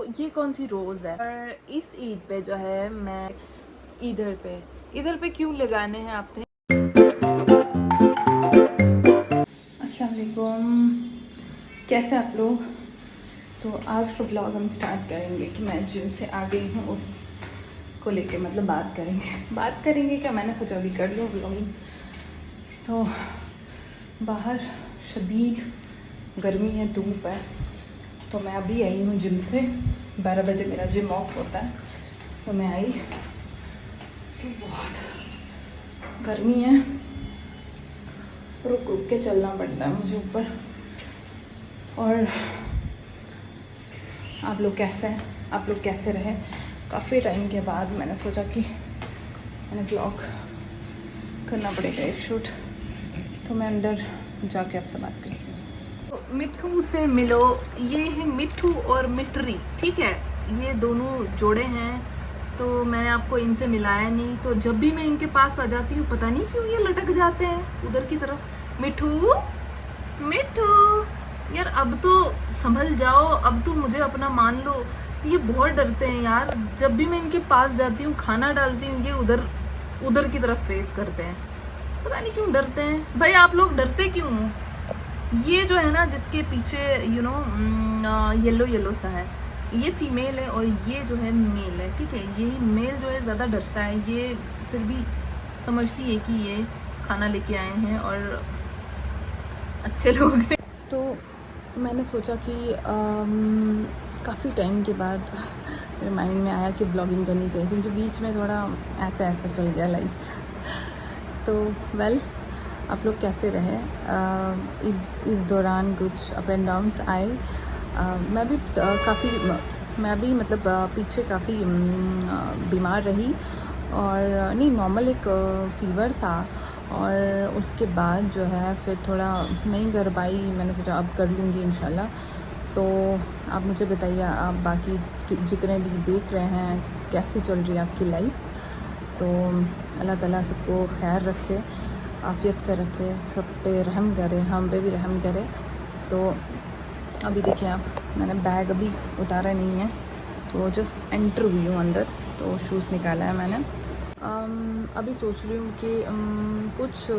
ये कौन सी रोज़ है? और इस ईद पे जो है मैं इधर पे क्यों लगाने हैं आपने? अस्सलाम वालेकुम, कैसे आप लोग? तो आज का व्लॉग हम स्टार्ट करेंगे कि मैं जिम से आ गई हूँ उसको लेके, मतलब बात करेंगे क्या, मैंने सोचा अभी कर लूँ व्लॉगिंग। तो बाहर शदीद गर्मी है, धूप है, तो मैं अभी आई हूँ जिम से। 12 बजे मेरा जिम ऑफ होता है, तो मैं आई तो बहुत गर्मी है, रुक रुक के चलना पड़ता है मुझे ऊपर। और आप लोग कैसे हैं, आप लोग कैसे रहे? काफ़ी टाइम के बाद मैंने सोचा कि मैंने ब्लॉग करना पड़ेगा एक शूट, तो मैं अंदर जाके आपसे बात करती हूँ। तो मिट्ठू से मिलो, ये है मिट्ठू और मिट्री, ठीक है, ये दोनों जोड़े हैं। तो मैंने आपको इनसे मिलाया नहीं, तो जब भी मैं इनके पास आ जाती हूँ पता नहीं क्यों ये लटक जाते हैं उधर की तरफ। मिट्ठू मिट्ठू यार, अब तो संभल जाओ, अब तो मुझे अपना मान लो। ये बहुत डरते हैं यार, जब भी मैं इनके पास जाती हूँ खाना डालती हूँ ये उधर की तरफ फेस करते हैं, पता नहीं क्यों डरते हैं। भाई आप लोग डरते क्यों हो? ये जो है ना जिसके पीछे येलो येलो सा है, ये फीमेल है और ये जो है मेल है, ठीक है। यही मेल जो है ज़्यादा डरता है, ये फिर भी समझती है कि ये खाना लेके आए हैं और अच्छे लोग हैं। तो मैंने सोचा कि काफ़ी टाइम के बाद मेरे माइंड में आया कि ब्लॉगिंग करनी चाहिए, क्योंकि बीच में थोड़ा ऐसा चल गया लाइफ। तो वेल, आप लोग कैसे रहे? इस दौरान कुछ अप एंड डाउन्स आए। मैं भी मतलब पीछे काफ़ी बीमार रही, और नहीं, नॉर्मल एक फ़ीवर था, और उसके बाद जो है फिर थोड़ा नहीं कर पाई। मैंने सोचा अब कर लूँगी इंशाल्लाह। तो आप मुझे बताइए, आप बाकी जितने भी देख रहे हैं कैसी चल रही है आपकी लाइफ। तो अल्लाह ताला सबको खैर रखे, आफ़ियत से रखे, सब पे रहम करे, हम पे भी रहम करे। तो अभी देखिए आप, मैंने बैग अभी उतारा नहीं है, तो जस्ट एंटर हुई हूँ अंदर, तो शूज़ निकाला है मैंने। अभी सोच रही हूँ कि कुछ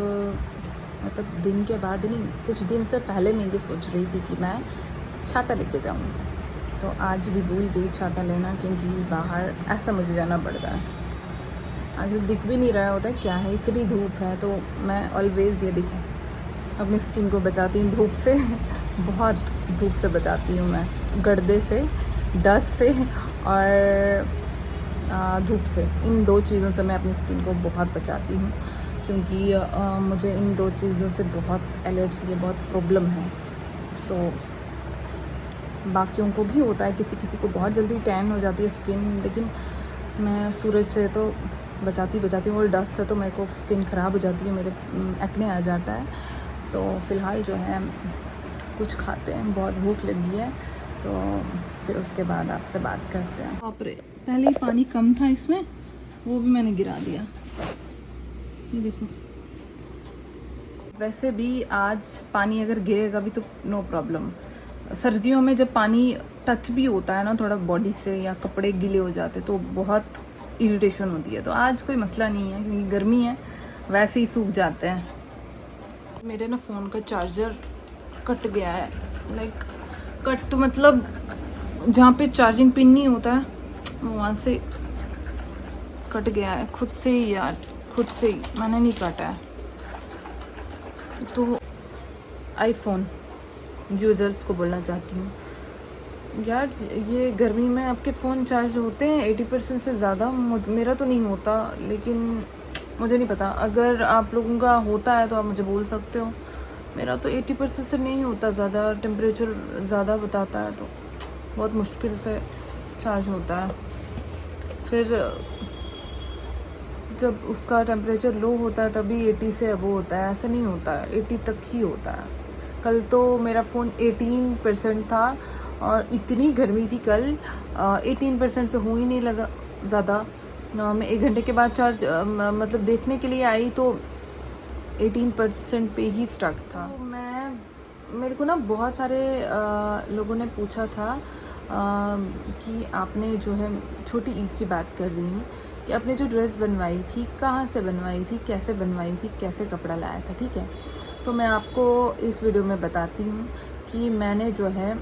मतलब दिन के बाद नहीं, कुछ दिन से पहले मैं ये सोच रही थी कि मैं छाता लेके जाऊँ, तो आज भी भूल गई छाता लेना, क्योंकि बाहर ऐसा मुझे जाना पड़ता है। आज दिख भी नहीं रहा होता क्या है, इतनी धूप है। तो मैं ऑलवेज़ ये दिखे अपनी स्किन को बचाती हूँ धूप से बहुत धूप से बचाती हूँ मैं, गर्दे से, डस्ट से और धूप से। इन दो चीज़ों से मैं अपनी स्किन को बहुत बचाती हूँ, क्योंकि मुझे इन दो चीज़ों से बहुत एलर्जी है, बहुत प्रॉब्लम है। तो बाकियों को भी होता है, किसी किसी को बहुत जल्दी टैन हो जाती है स्किन, लेकिन मैं सूरज से तो बचाती हूँ, और डस्ट से तो मेरे को स्किन ख़राब हो जाती है, मेरे एक्ने आ जाता है। तो फ़िलहाल जो है कुछ खाते हैं, बहुत भूख लगी है, तो फिर उसके बाद आपसे बात करते हैं। बाप रे, पहले ही पानी कम था इसमें, वो भी मैंने गिरा दिया, ये देखो। वैसे भी आज पानी अगर गिरेगा भी तो नो प्रॉब्लम। सर्दियों में जब पानी टच भी होता है ना थोड़ा बॉडी से, या कपड़े गीले हो जाते, तो बहुत इरिटेशन होती है। तो आज कोई मसला नहीं है, क्योंकि गर्मी है, वैसे ही सूख जाते हैं। मेरे ना फ़ोन का चार्जर कट गया है, लाइक कट मतलब जहाँ पे चार्जिंग पिन नहीं होता है वहाँ से कट गया है, खुद से ही यार, खुद से ही, मैंने नहीं काटा है। तो आईफोन यूज़र्स को बोलना चाहती हूँ यार, ये गर्मी में आपके फ़ोन चार्ज होते हैं 80% से ज़्यादा। मेरा तो नहीं होता, लेकिन मुझे नहीं पता, अगर आप लोगों का होता है तो आप मुझे बोल सकते हो। मेरा तो 80% से नहीं होता ज़्यादा, टेम्परेचर ज़्यादा बताता है, तो बहुत मुश्किल से चार्ज होता है। फिर जब उसका टेम्परेचर लो होता है तभी 80 से अबव होता है, ऐसा नहीं होता है, 80 तक ही होता है। कल तो मेरा फ़ोन 18% था, और इतनी गर्मी थी कल, 18% से हो ही नहीं लगा ज़्यादा। मैं 1 घंटे के बाद चार्ज मतलब देखने के लिए आई तो 18% पे ही स्टक था। तो मेरे को ना बहुत सारे लोगों ने पूछा था कि आपने जो है छोटी ईद की बात कर रही हूँ कि आपने जो ड्रेस बनवाई थी कहाँ से बनवाई थी, कैसे बनवाई थी, कैसे कपड़ा लाया था, ठीक है। तो मैं आपको इस वीडियो में बताती हूँ कि मैंने जो है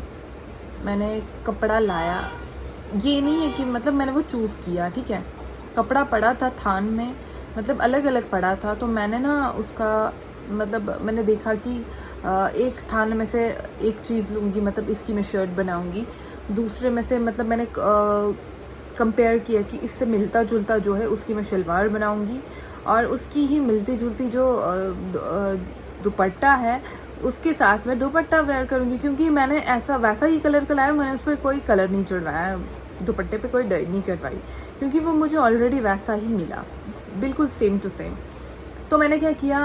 मैंने कपड़ा लाया, ये नहीं है कि मतलब मैंने वो चूज़ किया, ठीक है। कपड़ा पड़ा था थान में, मतलब अलग अलग पड़ा था, तो मैंने ना उसका मतलब मैंने देखा कि एक थान में से एक चीज़ लूँगी, मतलब इसकी मैं शर्ट बनाऊँगी, दूसरे में से मतलब मैंने कंपेयर किया कि इससे मिलता जुलता जो है उसकी मैं शलवार बनाऊँगी, और उसकी ही मिलती जुलती जो दुपट्टा है उसके साथ में दुपट्टा वेयर करूँगी, क्योंकि मैंने ऐसा वैसा ही कलर का लाया, मैंने उस पर कोई कलर नहीं चढ़वाया, दुपट्टे पे कोई डाई नहीं करवाई, क्योंकि वो मुझे ऑलरेडी वैसा ही मिला, बिल्कुल सेम टू सेम। तो मैंने क्या किया,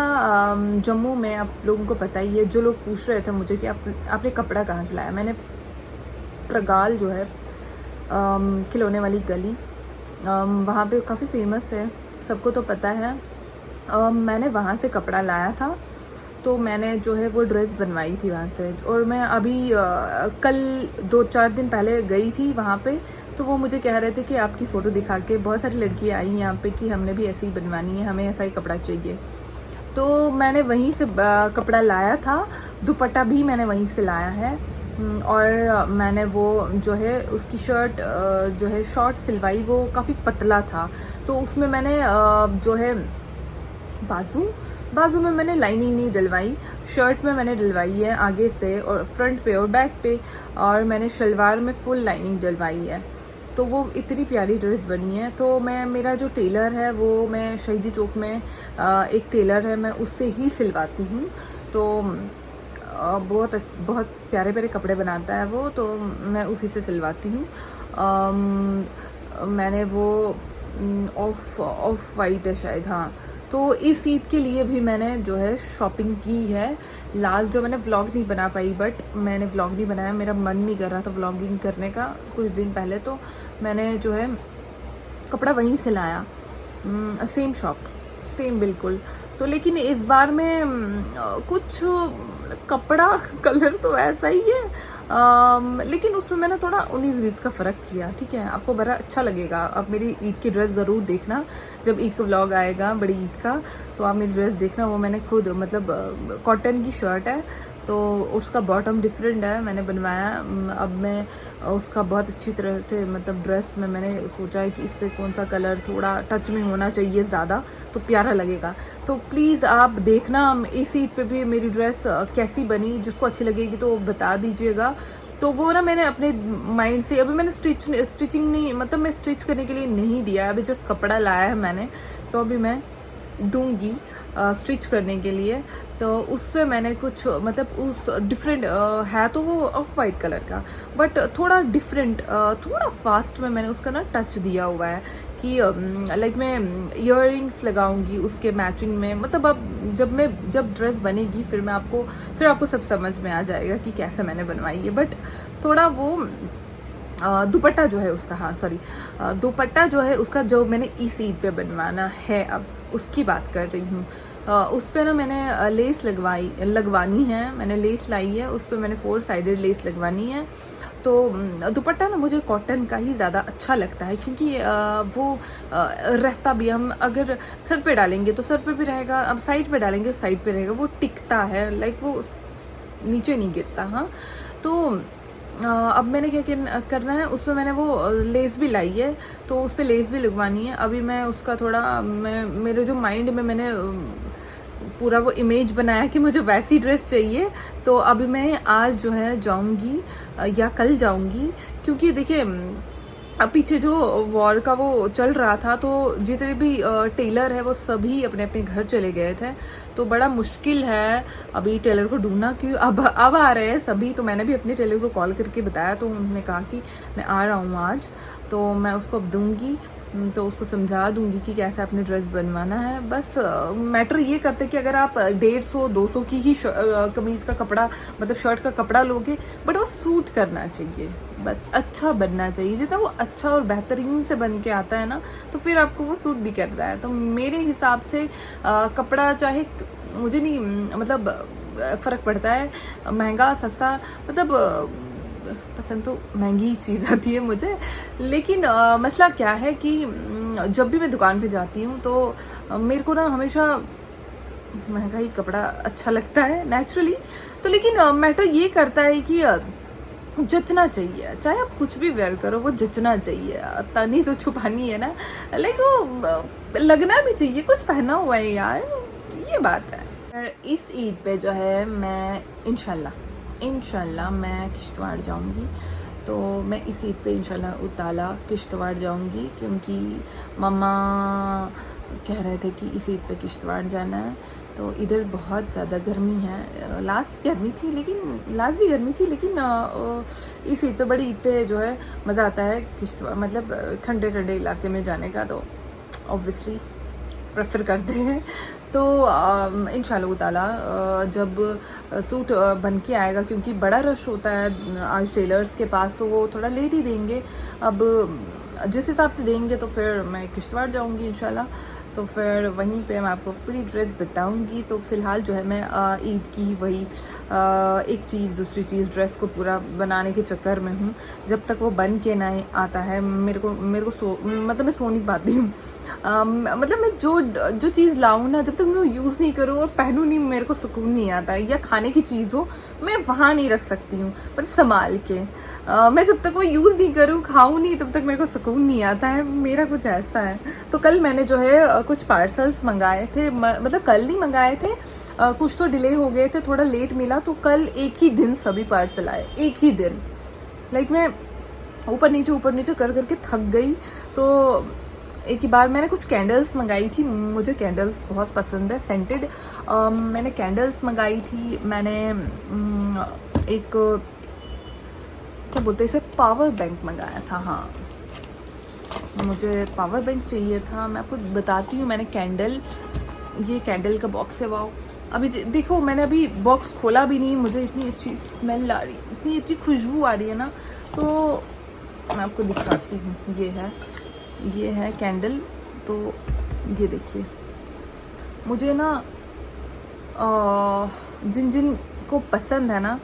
जम्मू में आप लोगों को पता ही है, जो लोग पूछ रहे थे मुझे कि आपने कपड़ा कहाँ से लाया, मैंने प्रगाल जो है खिलौने वाली गली, वहाँ पे काफ़ी फेमस है, सबको तो पता है, मैंने वहाँ से कपड़ा लाया था। तो मैंने जो है वो ड्रेस बनवाई थी वहाँ से, और मैं अभी कल 2-4 दिन पहले गई थी वहाँ पे, तो वो मुझे कह रहे थे कि आपकी फ़ोटो दिखा के बहुत सारी लड़कियाँ आई हैं यहाँ पे कि हमने भी ऐसी ही बनवानी है, हमें ऐसा ही कपड़ा चाहिए। तो मैंने वहीं से कपड़ा लाया था, दुपट्टा भी मैंने वहीं से लाया है, और मैंने वो जो है उसकी शर्ट जो है शॉर्ट सिलवाई, वो काफ़ी पतला था, तो उसमें मैंने जो है बाजू में मैंने लाइनिंग नहीं डलवाई, शर्ट में मैंने डलवाई है आगे से और फ्रंट पे और बैक पे, और मैंने शलवार में फुल लाइनिंग डलवाई है। तो वो इतनी प्यारी ड्रेस बनी है। तो मेरा जो टेलर है वो, मैं शहीदी चौक में एक टेलर है, मैं उससे ही सिलवाती हूँ। तो बहुत प्यारे प्यारे कपड़े बनाता है वो, तो मैं उसी से सिलवाती हूँ। मैंने वो ऑफ वाइट है शायद, हाँ। तो इस ईद के लिए भी मैंने जो है शॉपिंग की है। लास्ट जो मैंने व्लॉग नहीं बना पाई, बट मैंने व्लॉग नहीं बनाया, मेरा मन नहीं कर रहा था व्लॉगिंग करने का कुछ दिन पहले, तो मैंने जो है कपड़ा वहीं से लाया, सेम शॉप, सेम बिल्कुल। तो लेकिन इस बार में कुछ कपड़ा कलर तो ऐसा ही है, लेकिन उसमें मैंने थोड़ा 19-20 का फ़र्क किया, ठीक है। आपको बड़ा अच्छा लगेगा, आप मेरी ईद की ड्रेस ज़रूर देखना, जब ईद का व्लॉग आएगा बड़ी ईद का, तो आप मेरी ड्रेस देखना। वो मैंने खुद मतलब कॉटन की शर्ट है, तो उसका बॉटम डिफरेंट है, मैंने बनवाया। अब मैं उसका बहुत अच्छी तरह से मतलब ड्रेस में मैंने सोचा है कि इस पर कौन सा कलर थोड़ा टच में होना चाहिए ज़्यादा, तो प्यारा लगेगा। तो प्लीज़ आप देखना इस ईद पे भी मेरी ड्रेस कैसी बनी, जिसको अच्छी लगेगी तो बता दीजिएगा। तो वो ना मैंने अपने माइंड से, अभी मैंने स्टिचिंग नहीं, मतलब मैं स्टिच करने के लिए नहीं दिया है, अभी जस्ट कपड़ा लाया है मैंने, तो अभी मैं दूंगी स्टिच करने के लिए। तो उस पर मैंने कुछ मतलब उस डिफरेंट है, तो वो ऑफ वाइट कलर का, बट थोड़ा डिफरेंट, थोड़ा फास्ट में मैंने उसका ना टच दिया हुआ है कि लाइक मैं इयररिंग्स लगाऊंगी उसके मैचिंग में। मतलब अब जब ड्रेस बनेगी फिर आपको सब समझ में आ जाएगा कि कैसे मैंने बनवाई है। बट थोड़ा वो दुपट्टा जो है उसका, हाँ सॉरी, दुपट्टा जो है उसका जो मैंने इस ईद पे बनवाना है, अब उसकी बात कर रही हूँ। उस पर ना मैंने लेस लगवानी है, मैंने लेस लाई है, उस पर मैंने 4 साइडेड लेस लगवानी है। तो दुपट्टा ना मुझे कॉटन का ही ज़्यादा अच्छा लगता है, क्योंकि वो रहता भी, हम अगर सर पे डालेंगे तो सर पे भी रहेगा, अब साइड पे डालेंगे साइड पे रहेगा, वो टिकता है, लाइक वो नीचे नहीं गिरता। हाँ, तो अब मैंने क्या करना है, उस पर मैंने वो लेस भी लाई है, तो उस पर लेस भी लगवानी है। अभी मैं उसका थोड़ा मेरे जो माइंड में मैंने पूरा वो इमेज बनाया कि मुझे वैसी ड्रेस चाहिए, तो अभी मैं आज जो है जाऊंगी या कल जाऊंगी, क्योंकि देखिए अब पीछे जो वॉर का वो चल रहा था, तो जितने भी टेलर है वो सभी अपने अपने घर चले गए थे, तो बड़ा मुश्किल है अभी टेलर को ढूंढना, क्यों अब आ रहे हैं सभी। तो मैंने भी अपने टेलर को कॉल करके बताया, तो उन्होंने कहा कि मैं आ रहा हूँ आज, तो मैं उसको अब दूंगी, तो उसको समझा दूंगी कि कैसे अपनी ड्रेस बनवाना है। बस मैटर ये करते कि अगर आप 150-200 की ही कमीज़ का कपड़ा, मतलब शर्ट का कपड़ा लोगे, बट वो सूट करना चाहिए, बस अच्छा बनना चाहिए। जितना वो अच्छा और बेहतरीन से बन के आता है ना, तो फिर आपको वो सूट भी करता है। तो मेरे हिसाब से कपड़ा चाहे मुझे नहीं मतलब फ़र्क पड़ता है महंगा सस्ता, मतलब पसंद तो महंगी ही चीज़ आती है मुझे, लेकिन मसला क्या है कि जब भी मैं दुकान पे जाती हूँ तो मेरे को ना हमेशा महंगा ही कपड़ा अच्छा लगता है नेचुरली। तो लेकिन मैटर ये करता है कि जचना चाहिए, चाहे आप कुछ भी वेयर करो वो जचना चाहिए। तनी तो छुपानी है ना, लाइक वो लगना भी चाहिए कुछ पहना हुआ है यार, ये बात है। इस ईद पे जो है मैं इंशाल्लाह मैं किश्तवाड़ जाऊंगी। तो मैं इस ईद पे इंशाल्लाह ताला किश्तवाड़ जाऊंगी, क्योंकि मम्मा कह रहे थे कि इस ईद पे किश्तवाड़ जाना है। तो इधर बहुत ज़्यादा गर्मी है, लास्ट भी गर्मी थी लेकिन इस ईद पे बड़ी ईद पे जो है मज़ा आता है किश्तवाड़, मतलब ठंडे ठंडे इलाके में जाने का, तो ऑब्वियसली प्रेफर करते हैं। तो इंशाल्लाह ताला जब सूट बन के आएगा, क्योंकि बड़ा रश होता है आज टेलर्स के पास, तो वो थोड़ा लेट ही देंगे। अब जिस हिसाब से देंगे तो फिर मैं किश्तवाड़ जाऊंगी इंशाल्लाह। तो फिर वहीं पे मैं आपको पूरी ड्रेस बताऊंगी। तो फ़िलहाल जो है मैं ईद की वही एक चीज़ दूसरी चीज़ ड्रेस को पूरा बनाने के चक्कर में हूँ। जब तक वो बन के ना आता है मेरे को मतलब मैं सो नहीं पाती हूँ। मतलब मैं जो चीज़ लाऊँ ना, जब तक मैं यूज़ नहीं करूँ और पहनूँ नहीं, मेरे को सुकून नहीं आता है। या खाने की चीज़ हो मैं वहाँ नहीं रख सकती हूँ, मतलब संभाल के। मैं जब तक वो यूज़ नहीं करूँ, खाऊँ नहीं, तब तक मेरे को सुकून नहीं आता है। मेरा कुछ ऐसा है। तो कल मैंने जो है कुछ पार्सल्स मंगाए थे, मतलब कल नहीं मंगाए थे, कुछ तो डिले हो गए थे, थोड़ा लेट मिला। तो कल एक ही दिन सभी पार्सल आए, एक ही दिन। लाइक मैं ऊपर नीचे कर करके थक गई। तो एक ही बार मैंने कुछ कैंडल्स मंगाई थी, मुझे कैंडल्स बहुत पसंद है, सेंटेड। मैंने कैंडल्स मंगाई थी। मैंने एक क्या बोलते हैं इसे, पावर बैंक मंगाया था। हाँ, मुझे पावर बैंक चाहिए था। मैं आपको बताती हूँ, मैंने ये कैंडल का बॉक्स है। वाओ, अभी देखो मैंने अभी बॉक्स खोला भी नहीं, मुझे इतनी अच्छी स्मेल आ रही है, इतनी अच्छी खुशबू आ रही है ना। तो मैं आपको दिखाती हूँ, ये है कैंडल। तो ये देखिए, मुझे ना जिन को पसंद है ना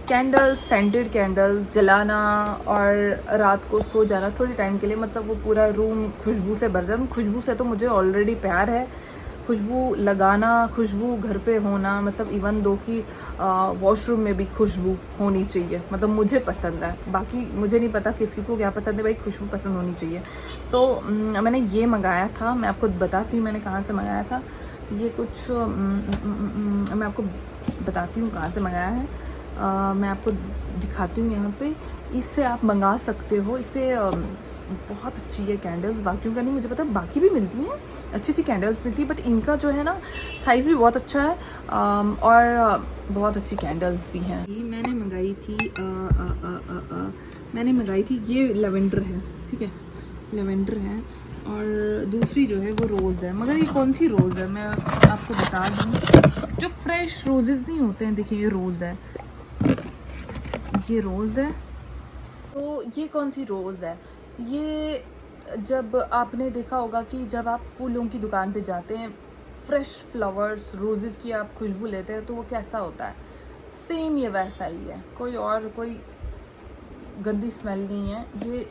कैंडल्स, सेंटेड कैंडल्स जलाना और रात को सो जाना थोड़ी टाइम के लिए, मतलब वो पूरा रूम खुशबू से भर जाए। खुशबू से तो मुझे ऑलरेडी प्यार है, खुशबू लगाना, खुशबू घर पे होना, मतलब इवन दो कि वॉशरूम में भी खुशबू होनी चाहिए, मतलब मुझे पसंद है। बाकी मुझे नहीं पता किसी को क्या पसंद है, भाई खुशबू पसंद होनी चाहिए। तो मैंने ये मंगाया था, मैं आपको बताती हूँ मैंने कहाँ से मंगाया था। ये कुछ मैं आपको बताती हूँ कहाँ से मंगाया है। मैं आपको दिखाती हूँ यहाँ पे, इससे आप मंगा सकते हो। इस पर बहुत अच्छी है कैंडल्स, बाकियों का नहीं मुझे पता, बाकी भी मिलती हैं अच्छी कैंडल्स मिलती है, बट इनका जो है ना साइज़ भी बहुत अच्छा है और बहुत अच्छी कैंडल्स भी हैं। मैंने मंगाई थी ये लेवेंडर है, ठीक है, लेवेंडर है। और दूसरी जो है वो रोज़ है, मगर ये कौन सी रोज़ है मैं आपको बता दूँ, जो फ्रेश रोजेज़ नहीं होते हैं। देखिए ये रोज़ है, ये रोज़ है। तो ये कौन सी रोज़ है, ये जब आपने देखा होगा कि जब आप फूलों की दुकान पे जाते हैं, फ्रेश फ्लावर्स रोजेज़ की आप खुशबू लेते हैं, तो वो कैसा होता है, सेम ये वैसा ही है। कोई गंदी स्मेल नहीं है, ये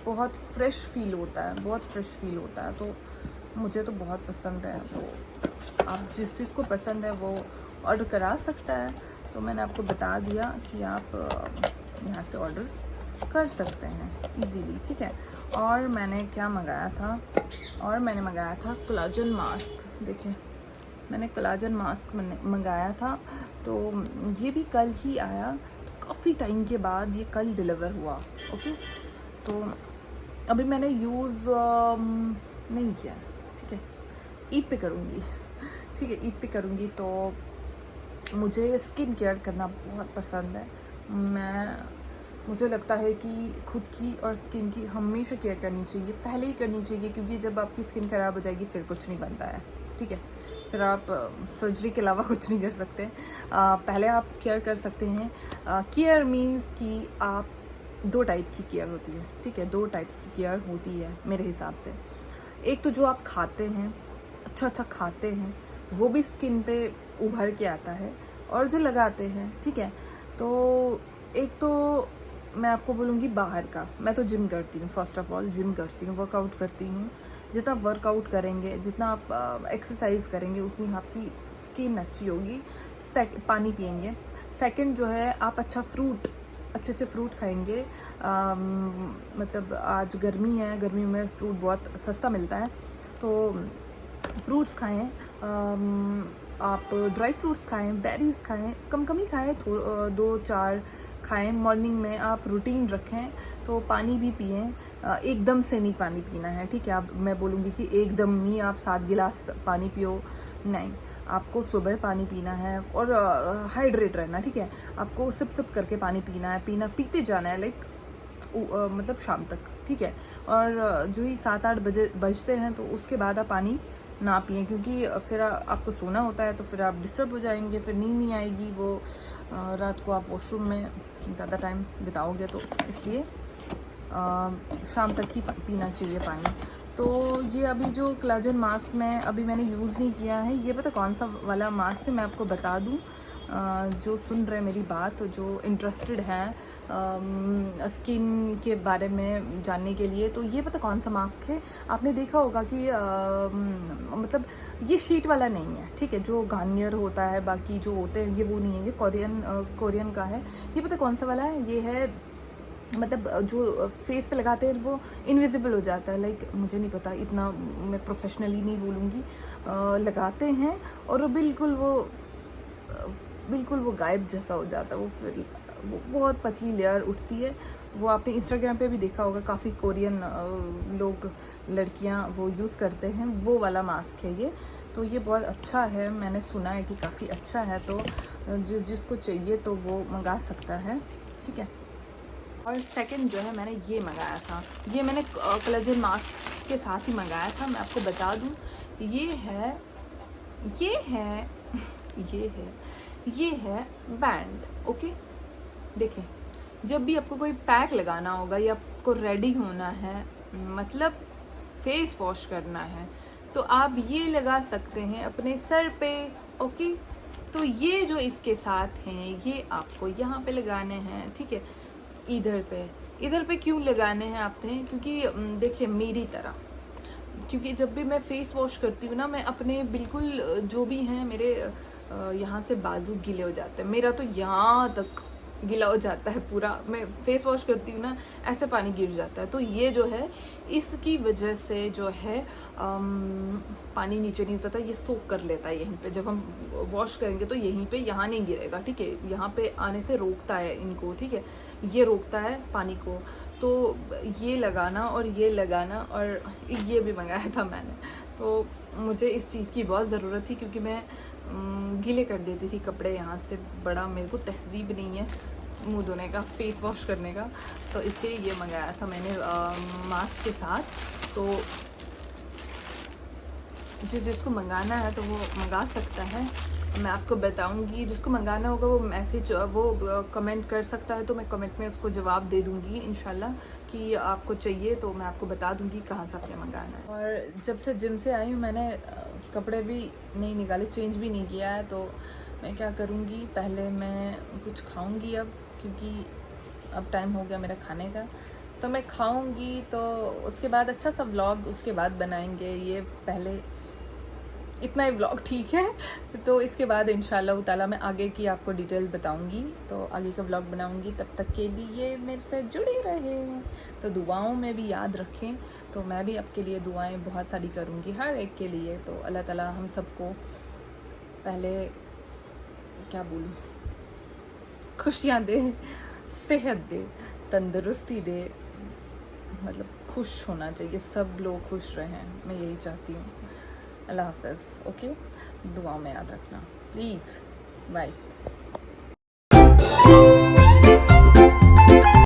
बहुत फ्रेश फील होता है, बहुत फ्रेश फील होता है। तो मुझे तो बहुत पसंद है। तो आप जिस चीज़ को पसंद है वो ऑर्डर करा सकता है। तो मैंने आपको बता दिया कि आप यहाँ से ऑर्डर कर सकते हैं इजीली, ठीक है। और मैंने क्या मंगाया था, और मैंने मंगाया था कोलाजन मास्क। देखिए मैंने कोलाजन मास्क मंगाया था, तो ये भी कल ही आया, तो काफ़ी टाइम के बाद ये कल डिलीवर हुआ। ओके, तो अभी मैंने यूज़ नहीं किया, ठीक है, ईद पे करूँगी, ठीक है, ईद पे करूँगी। तो मुझे स्किन केयर करना बहुत पसंद है। मुझे लगता है कि खुद की और स्किन की हमेशा केयर करनी चाहिए, पहले ही करनी चाहिए, क्योंकि जब आपकी स्किन ख़राब हो जाएगी फिर कुछ नहीं बनता है, ठीक है। फिर आप सर्जरी के अलावा कुछ नहीं कर सकते। पहले आप केयर कर सकते हैं। केयर मीन्स कि आप दो टाइप की केयर होती है, ठीक है, दो टाइप्स की केयर होती है मेरे हिसाब से। एक तो जो आप खाते हैं, अच्छा खाते हैं, वो भी स्किन पे उभर के आता है, और जो लगाते हैं, ठीक है। तो एक तो मैं आपको बोलूँगी बाहर का, मैं तो जिम करती हूँ, फर्स्ट ऑफ ऑल जिम करती हूँ, वर्कआउट करती हूँ। जितना वर्कआउट करेंगे, जितना आप एक्सरसाइज करेंगे, उतनी आपकी स्किन अच्छी होगी। पानी पियेंगे। सेकंड जो है, आप अच्छा फ्रूट, अच्छे अच्छे फ्रूट खाएंगे। मतलब आज गर्मी है, गर्मी में फ्रूट बहुत सस्ता मिलता है, तो फ्रूट्स खाएं। आप ड्राई फ्रूट्स खाएं, बेरीज खाएं, कम ही खाएं, 2-4 खाएं। मॉर्निंग में आप रूटीन रखें, तो पानी भी पिएं। एकदम से नहीं पानी पीना है, ठीक है। आप, मैं बोलूँगी कि एकदम ही आप 7 गिलास पानी पियो, नहीं। आपको सुबह पानी पीना है और हाइड्रेट रहना, ठीक है। आपको सिप सिप करके पानी पीना है, पीते जाना है, लाइक मतलब शाम तक, ठीक है। और जो ही 7-8 बजे बजते हैं, तो उसके बाद आप पानी ना पिएं, क्योंकि फिर आपको सोना होता है, तो फिर आप डिस्टर्ब हो जाएंगे, फिर नींद नहीं आएगी। वो रात को आप वॉशरूम में ज़्यादा टाइम बिताओगे, तो इसलिए शाम तक ही पीना चाहिए पानी। तो ये अभी जो कोलेजन मास्क में अभी मैंने यूज़ नहीं किया है, ये पता कौन सा वाला मास्क है, मैं आपको बता दूं। जो सुन रहे मेरी बात, जो इंटरेस्टेड हैं स्किन के बारे में जानने के लिए, तो ये पता कौन सा मास्क है। आपने देखा होगा कि मतलब ये शीट वाला नहीं है, ठीक है। जो गार्नियर होता है, बाकी जो होते हैं, ये वो नहीं है, ये कोरियन का है। ये पता कौन सा वाला है, ये है, मतलब जो फेस पे लगाते हैं वो इनविजिबल हो जाता है। लाइक मुझे नहीं पता, इतना मैं प्रोफेशनली नहीं बोलूँगी। लगाते हैं और बिल्कुल वो गायब जैसा हो जाता है। वो फिर वो बहुत पतली लेयर उठती है। वो आपने इंस्टाग्राम पे भी देखा होगा, काफ़ी कोरियन लोग, लड़कियां वो यूज़ करते हैं, वो वाला मास्क है ये। तो ये बहुत अच्छा है, मैंने सुना है कि काफ़ी अच्छा है। तो जिसको चाहिए तो वो मंगा सकता है, ठीक है। और सेकंड जो है, मैंने ये मंगाया था, ये मैंने कोलेजन मास्क के साथ ही मंगाया था। मैं आपको बता दूं, ये है बैंड, ओके। देखें, जब भी आपको कोई पैक लगाना होगा या आपको रेडी होना है, मतलब फेस वॉश करना है, तो आप ये लगा सकते हैं अपने सर पे, ओके। तो ये जो इसके साथ हैं, ये आपको यहाँ पे लगाने हैं, ठीक है। इधर पे क्यों लगाने हैं आपने, क्योंकि देखिए मेरी तरह, क्योंकि जब भी मैं फेस वॉश करती हूँ ना, मैं अपने बिल्कुल जो भी हैं मेरे यहाँ से बाजू गीले हो जाते हैं, मेरा तो यहाँ तक गीला हो जाता है पूरा। मैं फेस वॉश करती हूँ ना, ऐसे पानी गिर जाता है। तो ये जो है, इसकी वजह से जो है पानी नीचे नहीं उतरता, ये सोक कर लेता है यहीं पे। जब हम वॉश करेंगे तो यहीं पे, यहाँ नहीं गिरेगा, ठीक है। यहाँ पे आने से रोकता है इनको, ठीक है। ये रोकता है पानी को। तो ये लगाना और ये लगाना, और ये भी मंगाया था मैंने। तो मुझे इस चीज़ की बहुत ज़रूरत थी, क्योंकि मैं गीले कर देती थी कपड़े यहाँ से। बड़ा मेरे को तहज़ीब नहीं है मुंह धोने का, फेस वॉश करने का, तो इसलिए ये मंगाया था मैंने मास्क के साथ। तो जिसको मंगाना है तो वो मंगा सकता है, मैं आपको बताऊंगी। जिसको मंगाना होगा वो मैसेज, वो कमेंट कर सकता है, तो मैं कमेंट में उसको जवाब दे दूंगी इंशाल्लाह कि आपको चाहिए, तो मैं आपको बता दूंगी कहाँ से आपने मंगाना है। और जब से जिम से आई हूँ, मैंने कपड़े भी नहीं निकाले, चेंज भी नहीं किया है। तो मैं क्या करूँगी, पहले मैं कुछ खाऊँगी अब, क्योंकि अब टाइम हो गया मेरा खाने का। तो मैं खाऊँगी, तो उसके बाद अच्छा सा व्लॉग उसके बाद बनाएंगे। ये पहले इतना ही व्लॉग ठीक है, तो इसके बाद इंशाल्लाह ताला मैं आगे की आपको डिटेल बताऊंगी, तो आगे का व्लॉग बनाऊंगी। तब तक के लिए मेरे से जुड़े रहे, तो दुआओं में भी याद रखें। तो मैं भी आपके लिए दुआएं बहुत सारी करूंगी, हर एक के लिए। तो अल्लाह ताला हम सबको, पहले क्या बोलूँ, खुशियाँ दे, सेहत दे, तंदुरुस्ती दे, मतलब खुश होना चाहिए, सब लोग खुश रहें, मैं यही चाहती हूँ। अल्लाह हाफ़िज़, ओके। दुआ में याद रखना प्लीज़, बाय।